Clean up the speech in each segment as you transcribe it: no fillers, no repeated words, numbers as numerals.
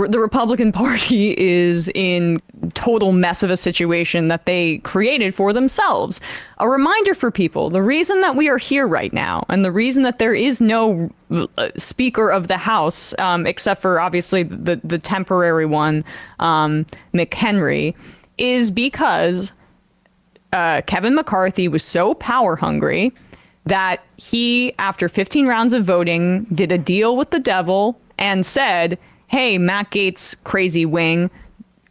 the Republican Party is in total mess of a situation that they created for themselves. A reminder for people, the reason that we are here right now and the reason that there is no Speaker of the House, except for obviously the temporary one, McHenry, is because Kevin McCarthy was so power hungry that he, after 15 rounds of voting, did a deal with the devil and said, hey, Matt Gaetz, crazy wing,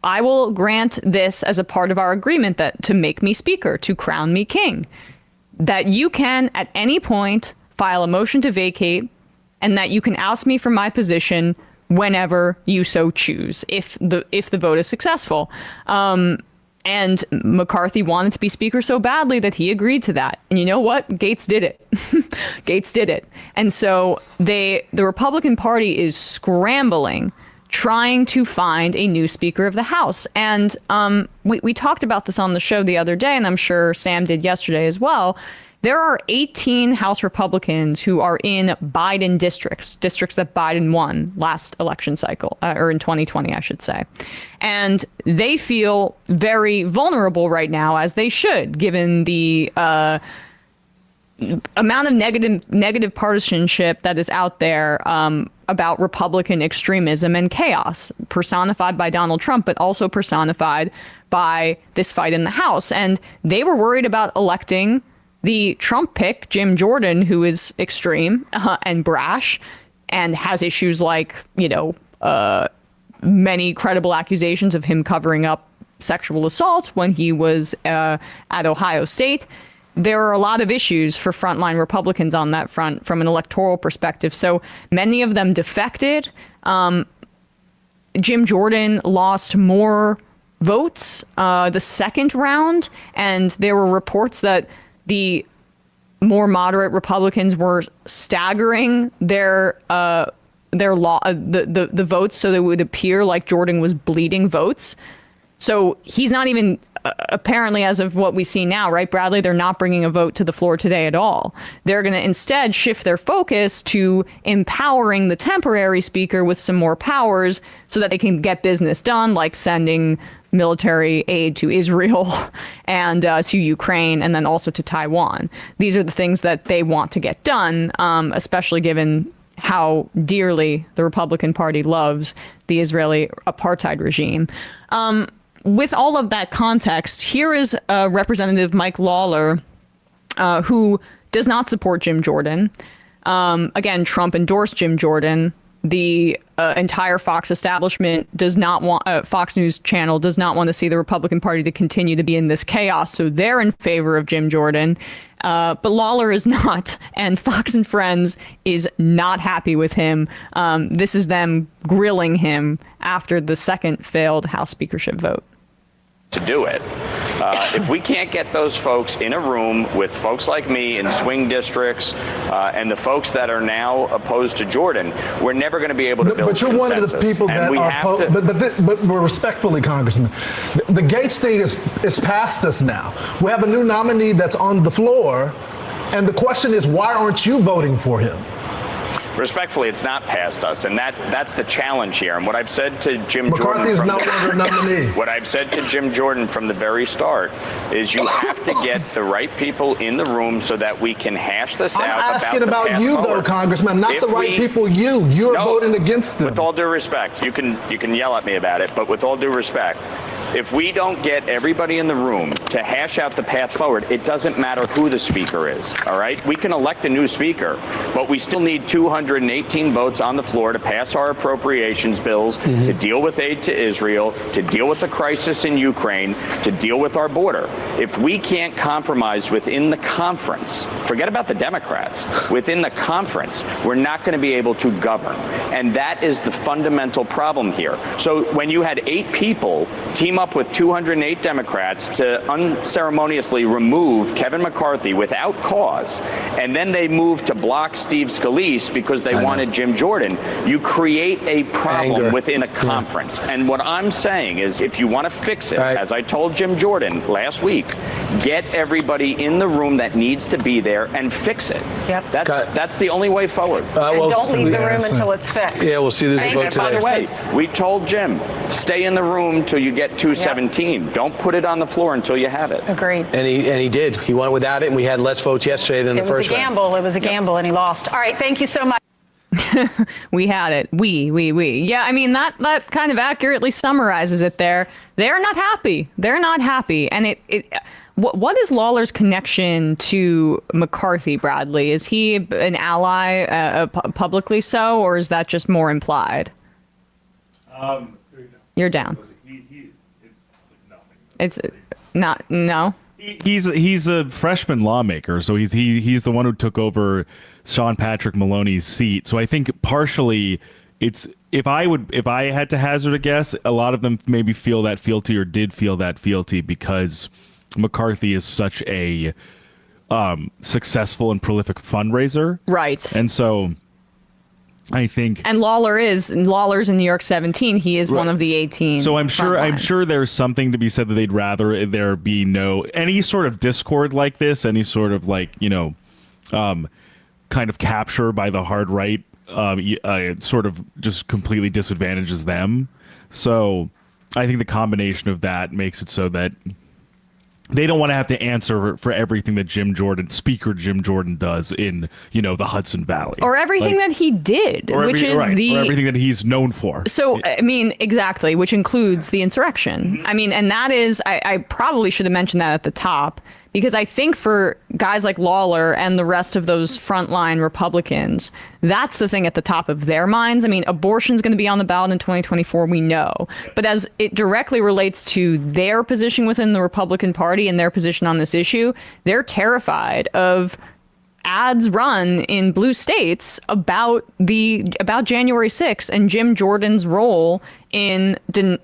I will grant this as a part of our agreement that to make me speaker, to crown me king, that you can at any point file a motion to vacate and that you can oust me from my position whenever you so choose, if the vote is successful. And McCarthy wanted to be speaker so badly that he agreed to that. And you know what? Gaetz did it. Gaetz did it. And so the Republican Party is scrambling, trying to find a new Speaker of the House. And we talked about this on the show the other day, and I'm sure Sam did yesterday as well. There are 18 House Republicans who are in Biden districts that Biden won last election cycle, or in 2020, I should say. And they feel very vulnerable right now, as they should, given the amount of negative partisanship that is out there about Republican extremism and chaos, personified by Donald Trump, but also personified by this fight in the House. And they were worried about electing the Trump pick, Jim Jordan, who is extreme and brash and has issues like, many credible accusations of him covering up sexual assault when he was at Ohio State. There are a lot of issues for frontline Republicans on that front from an electoral perspective. So many of them defected. Jim Jordan lost more votes the second round, and there were reports that the more moderate Republicans were staggering their the votes so that it would appear like Jordan was bleeding votes. So he's not even apparently, as of what we see now, right, Bradley, they're not bringing a vote to the floor today at all. They're going to instead shift their focus to empowering the temporary speaker with some more powers so that they can get business done, like sending military aid to Israel and to Ukraine, and then also to Taiwan. These are the things that they want to get done, especially given how dearly the Republican Party loves the Israeli apartheid regime. With all of that context, here is Representative Mike Lawler, who does not support Jim Jordan. Again, Trump endorsed Jim Jordan. The entire Fox establishment does not want, Fox News channel does not want to see the Republican Party to continue to be in this chaos. So they're in favor of Jim Jordan. But Lawler is not, and Fox and Friends is not happy with him. This is them grilling him after the second failed House speakership vote. To do it. If we can't get those folks in a room with folks like me in swing districts and the folks that are now opposed to Jordan, we're never going to be able to build consensus. But you're one of the people that are opposed. But respectfully, Congressman, the Gaetz thing is past us now. We have a new nominee that's on the floor, and the question is, why aren't you voting for him? Respectfully, it's not past us, and that's the challenge here. And what I've said to Jim Jordan, McCarthy is no longer a nominee. What I've said to Jim Jordan from the very start is you have to get the right people in the room so that we can hash this out. I'm asking about you, though, Congressman, not the right people. You're voting against them. With all due respect, you can yell at me about it, but with all due respect, if we don't get everybody in the room to hash out the path forward, it doesn't matter who the speaker is, all right? We can elect a new speaker, but we still need 218 votes on the floor to pass our appropriations bills, to deal with aid to Israel, to deal with the crisis in Ukraine, to deal with our border. If we can't compromise within the conference, forget about the Democrats, within the conference, we're not going to be able to govern. And that is the fundamental problem here. So when you had 8 people team up with 208 Democrats to unceremoniously remove Kevin McCarthy without cause, and then they moved to block Steve Scalise because they wanted Jim Jordan. You create a problem within a conference. And what I'm saying is, if you want to fix it, as I told Jim Jordan last week, get everybody in the room that needs to be there and fix it. Yep. That's the only way forward. And don't leave the room until it's fixed. Yeah, we'll see. There's a vote today. By the way, we told Jim, stay in the room till you get 217. Yep. Don't put it on the floor until you have it. Agreed. And he did. He went without it, and we had less votes yesterday than the first round. It was a gamble, and he lost. All right, thank you so much. We had it. We. Yeah, I mean, that kind of accurately summarizes it there. They're not happy. They're not happy. And what is Lawler's connection to McCarthy, Bradley? Is he an ally, publicly so, or is that just more implied? You're down. It's not, no. He's a freshman lawmaker, so he's the one who took over Sean Patrick Maloney's seat. So I think partially it's if I had to hazard a guess, a lot of them maybe feel that fealty or did feel that fealty because McCarthy is such a successful and prolific fundraiser. Right. And so I think, and Lawler's in New York 17. He is one of the 18. So I'm sure there's something to be said that they'd rather there be any sort of discord like this, any sort of kind of capture by the hard right, sort of just completely disadvantages them. So I think the combination of that makes it so that they don't want to have to answer for everything that Speaker Jim Jordan does in, the Hudson Valley. Or everything that he did, or everything that he's known for. So, I mean, exactly, which includes the insurrection. Mm-hmm. I mean, and that is, I probably should have mentioned that at the top, because I think for guys like Lawler and the rest of those frontline Republicans, that's the thing at the top of their minds. I mean, abortion's going to be on the ballot in 2024, we know. But as it directly relates to their position within the Republican Party and their position on this issue, they're terrified of ads run in blue states about January 6th and Jim Jordan's role in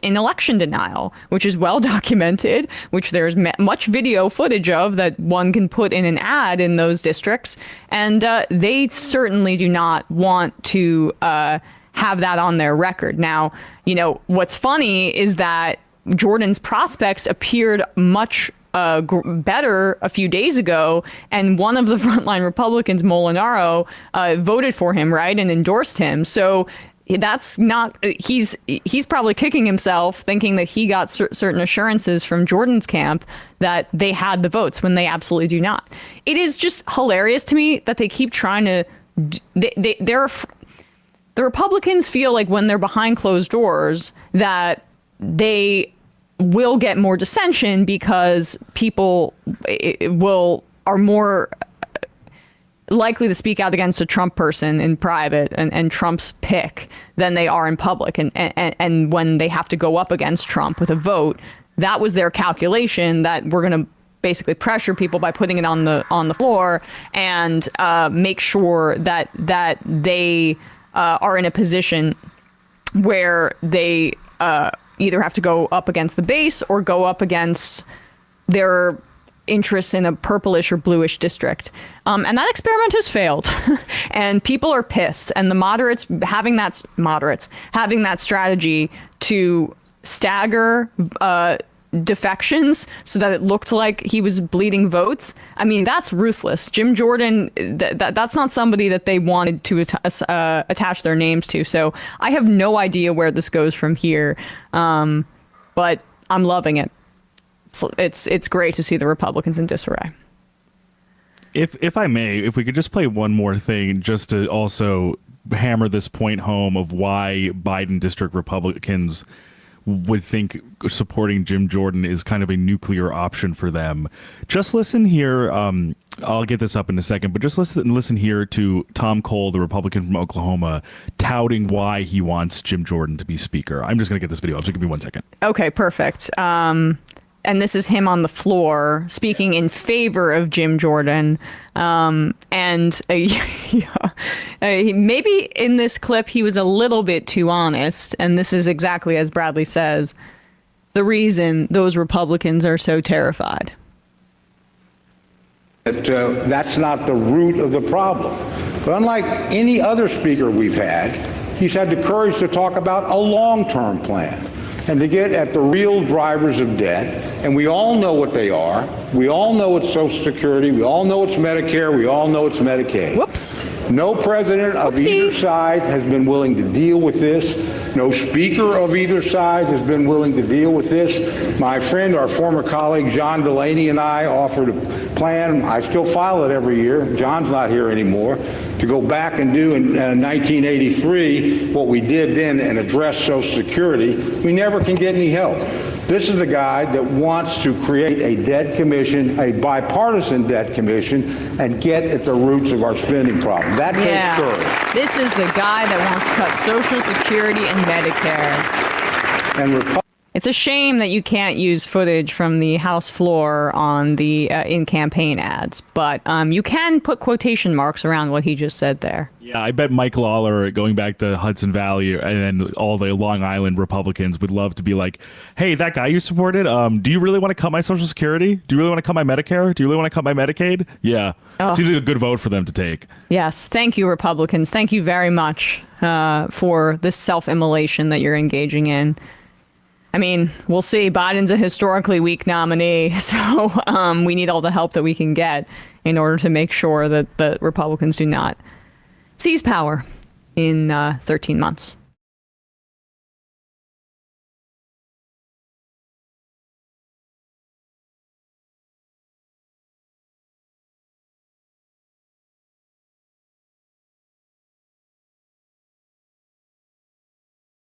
election denial, which is well documented, which there's much video footage of that one can put in an ad in those districts. And they certainly do not want to have that on their record. Now, what's funny is that Jordan's prospects appeared much better a few days ago, and one of the frontline Republicans, Molinaro, voted for him, right, and endorsed him. So that's not, he's probably kicking himself thinking that he got certain assurances from Jordan's camp that they had the votes when they absolutely do not. It is just hilarious to me that they keep trying to, the Republicans feel like when they're behind closed doors that they will get more dissension because people are more likely to speak out against a Trump person in private and Trump's pick than they are in public. And when they have to go up against Trump with a vote, that was their calculation, that we're going to basically pressure people by putting it on the floor and make sure that they are in a position where they either have to go up against the base or go up against their interests in a purplish or bluish district. And that experiment has failed. And people are pissed. And the moderates having that strategy to stagger defections so that it looked like he was bleeding votes. I mean, that's ruthless. Jim Jordan, that's not somebody that they wanted to attach their names to. So I have no idea where this goes from here. But I'm loving it. It's great to see the Republicans in disarray. If I may, if we could just play one more thing just to also hammer this point home of why Biden district Republicans would think supporting Jim Jordan is kind of a nuclear option for them. Just listen here. I'll get this up in a second, but just listen here to Tom Cole, the Republican from Oklahoma, touting why he wants Jim Jordan to be speaker. I'm just going to get this video up, so give me 1 second. Okay, perfect. And this is him on the floor speaking in favor of Jim Jordan. Maybe in this clip he was a little bit too honest, and this is exactly as Bradley says. the reason those Republicans are so terrified. That's not the root of the problem. But unlike any other speaker we've had, he's had the courage to talk about a long-term plan and to get at the real drivers of debt. And we all know what they are. We all know it's Social Security. We all know it's Medicare. We all know it's Medicaid. Whoops. No president of either side has been willing to deal with this. No speaker of either side has been willing to deal with this. My friend, our former colleague, John Delaney, and I offered a plan. I still file it every year. John's not here anymore. To go back and do in 1983 what we did then and address Social Security. We never can get any help. This is the guy that wants to create a debt commission, a bipartisan debt commission, and get at the roots of our spending problem. That takes courage. This is the guy that wants to cut Social Security and Medicare. And it's a shame that you can't use footage from the House floor on the in campaign ads, but you can put quotation marks around what he just said there. Yeah, I bet Mike Lawler, going back to Hudson Valley, and then all the Long Island Republicans would love to be like, hey, that guy you supported, do you really want to cut my Social Security? Do you really want to cut my Medicare? Do you really want to cut my Medicaid? Yeah. Seems like a good vote for them to take. Yes. Thank you, Republicans. Thank you very much for this self-immolation that you're engaging in. I mean, we'll see. Biden's a historically weak nominee, so we need all the help that we can get in order to make sure that the Republicans do not seize power in 13 months.